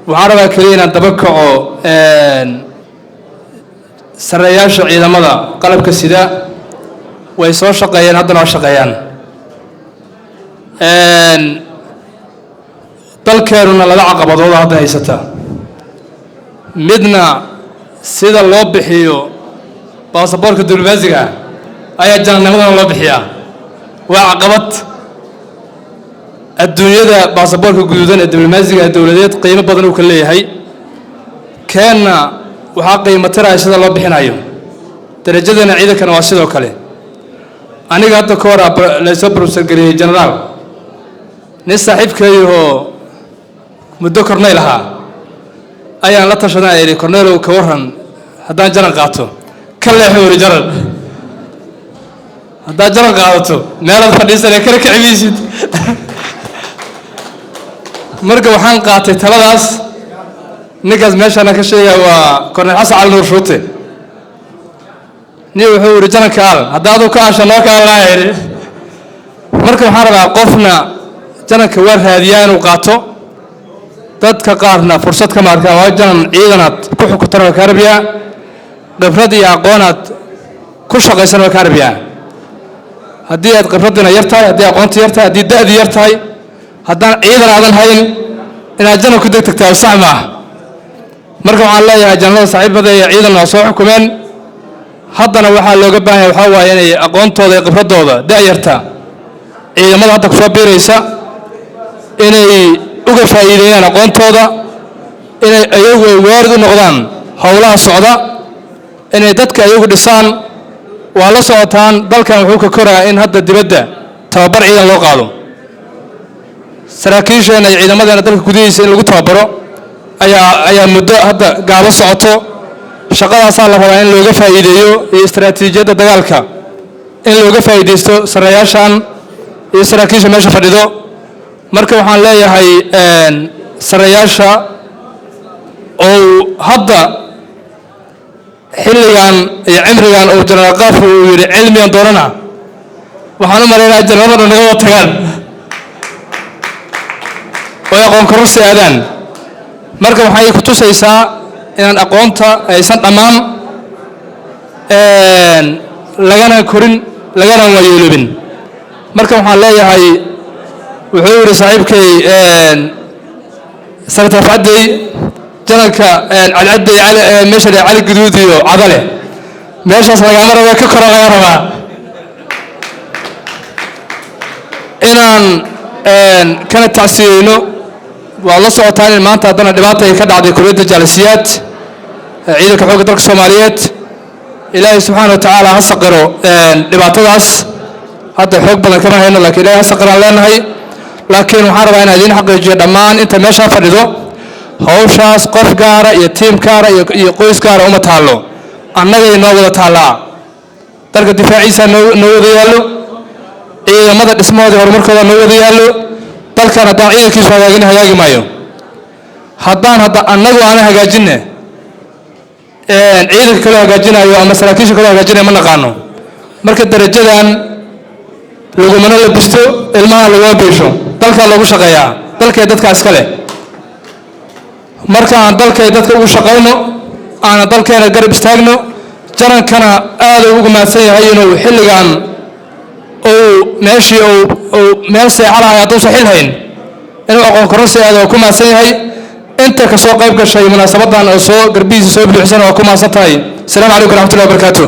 وعربة كلينا دبكة سرياش إذا مضى قلب كسيدا ويسوى شقيان هذا نوع شقيان dalkeeruna laba caqabadood hadda haysata midna sida loo bixiyo baasaboorka diblomaasiga ayaa jannamadana loo bixiyaa waa caqabad adduunyada baasaboorka guduudan ee diblomaasiga dawladeed qiimo badan uu ka leeyahay keena waxa qiimo tiraya sida loo bixinayo darajadana ciidankana waa sidoo kale aniga hadda ka hor la soo professor galiyay general nin saaxiibkeeyo muddo korneyl ahaa ayaan la tashaday inay korneyl ka waran haddaan jaran qaato ka leexo wari jaran haddaan jaran qaadato meelaad fadhiisanay kala kicimiisid marka waxaan qaatay taladaas ninkaas meeshaan ka sheegay waa korneyl xasan cali nuur shuute nin wuxuu wari jaran kaal haddaad u ka aashanoo kaalaayay marka waxaan rabaa qofna jananka waa raadiyaan uu qaato dadka qaarna fursad ka markaa waa janan ciidanaad ku xukuntan ka rabiya khibrad iyo aqoonaad ku shaqaysan ka rabiya haddii aad khibradina yartahay haddii aqoonta yartahay haddii da'di yartahay haddaan ciidan aadan hayn inaad janan ku degtagtaa sax ma marka waxaan leeyahay janada saaxiibada iyo ciidan waa soo xukumeen haddana waxaa looga baahan yahay waxa waaye inay aqoontooda iyo khibradooda da'yarta ciidamada hadda ku soo biiraysa inay uga faa'iideeyaan aqoontooda inay ayagu waarid u noqdaan howlaha socda inay dadka ayagu dhisaan waa la socotaan dalkan wuxuu ka koraa in hadda dibadda tababar ciidan loo qaado saraakiisheena iyo ciidamadeena dalka gudihiisa in lagu tababaro ayaa muddo hadda gaabo socoto shaqadaasaa la rabaa in looga faa'iideeyo iyo istaraatiijiyadda dagaalka in looga faa'iideysto sarayaashan iyo saraakiisha meesha fadhido marka waxaan leeyahay sarayaasha oo hadda xilligan iyo cimrigan oo jenaraal qaaf uu yiri cilmiyan doonana waxaan u maleeyaa jenaraalada naga wada tagaan oo aqoon kororsi aadaan marka waxay ku tusaysaa inaan aqoonta aysan dhammaan lagana korin lagana waayeelobin marka waxaan leeyahay wuxuu yiri saaxiibkay sanata fadhi janalka alcadday meesha cali guduud iyo cadale meeshaas laga rabo ka koro laga rabaa inaan kana tacsiyeyno waa la socotaan in maanta haddana dhibaato ay ka dhacday kulliyadda jaalisiyaad ciidanka xoogga dalka Soomaaliyeed ilaahay subxaanahu wa ta'aala ha saqiro dhibaatadaas hadda xoog badan kama hayno laakiin ilaahay ha saqiraan leenahay laakiin waxaan rabaa inaan idin xaqiijiyo dhammaan inta meesha fadhido hawshaas qof gaara iyo tiim gaara iyo qoys gaara uma taalo annaga inoo wada taalaa dalka difaaciisa noo wada yaallo ciidamada dhismooda horumarkooda noo wada yaallo dalkan haddaan ciidankiisu hagaagi maayo haddaan annagu aan hagaajinne ciidanka kale hagaajinayo ama saraakiisha kale hagaajinayo ma naqaano marka darajadan lagumana la bisto ilmaha lagu beesho dalka lagu shaqeeyaa dalkay dadka iskale marka aan dalkay dadka ugu shaqeyno aan dalkeena garab istaagno jarankana aad ugu maadsan yahay inuu xilligan oo meeshii oo meel seexalahay hadduu saxiil hayn inuu aqoon kororsi aad ku maadsan yahay inta ka soo qayb gashay munaasabadan oo soo garbihiisa soo buuxsan oo ku maadsan tahay. Assalaamu calaykum wa rahmatullahi wa barakaatuh.